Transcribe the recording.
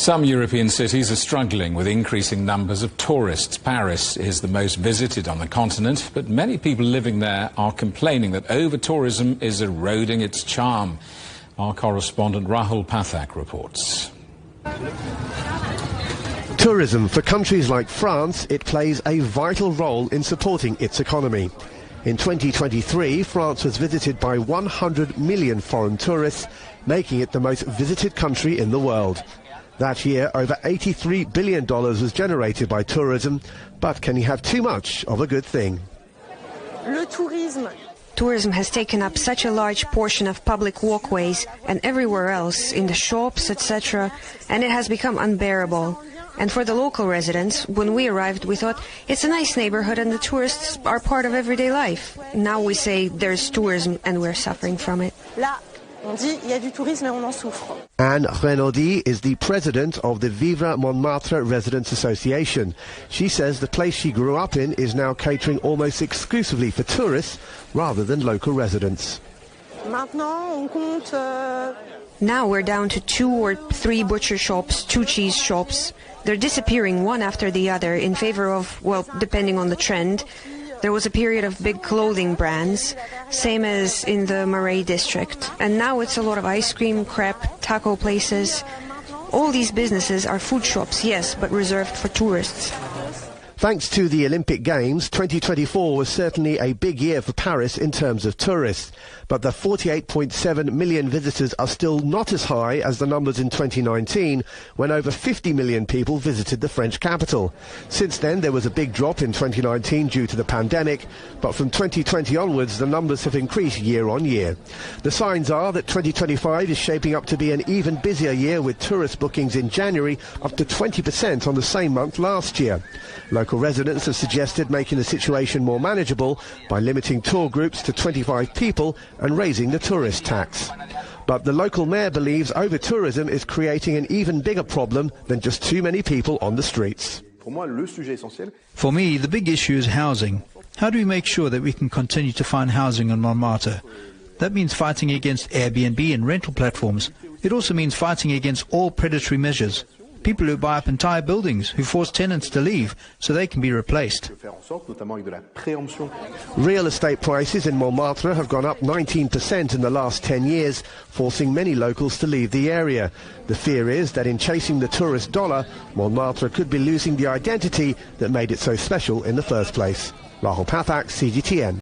Some European cities are struggling with increasing numbers of tourists. Paris is the most visited on the continent, but many people living there are complaining that over-tourism is eroding its charm. Our correspondent Rahul Patak reports. Tourism for countries like France, it plays a vital role in supporting its economy. In 2023, France was visited by 100 million foreign tourists, making it the most visited country in the world. That year, over $83 billion was generated by tourism, but can you have too much of a good thing? Tourism has taken up such a large portion of public walkways and everywhere else, in the shops, etc., and it has become unbearable. And for the local residents, when we arrived, we thought it's a nice neighborhood and the tourists are part of everyday life. Now we say there's tourism and we're suffering from it. On dit il y a du tourisme et on en souffre. Anne Renaudi is the president of the Vivre Montmartre Residents Association. She says the place she grew up in is now catering almost exclusively for tourists rather than local residents. Now we're down to 2 or 3 butcher shops, 2 cheese shops. They're disappearing one after the other in favor of, well, depending on the trend. There was a period of big clothing brands, same as in the Marais district. And now it's a lot of ice cream, crepe, taco places. All these businesses are food shops, yes, but reserved for tourists. Thanks to the Olympic Games, 2024 was certainly a big year for Paris in terms of tourists. But the 48.7 million visitors are still not as high as the numbers in 2019, when over 50 million people visited the French capital. Since then, there was a big drop in 2019 due to the pandemic, but from 2020 onwards, the numbers have increased year on year. The signs are that 2025 is shaping up to be an even busier year, with tourist bookings in January up to 20% on the same month last year. Local residents have suggested making the situation more manageable by limiting tour groups to 25 people and raising the tourist tax. But the local mayor believes over-tourism is creating an even bigger problem than just too many people on the streets. For me, the big issue is housing. How do we make sure that we can continue to find housing on Montmartre? That means fighting against Airbnb and rental platforms. It also means fighting against all predatory measures. People who buy up entire buildings, who force tenants to leave so they can be replaced. Real estate prices in Montmartre have gone up 19% in the last 10 years, forcing many locals to leave the area. The fear is that in chasing the tourist dollar, Montmartre could be losing the identity that made it so special in the first place. Rahul Patak, CGTN.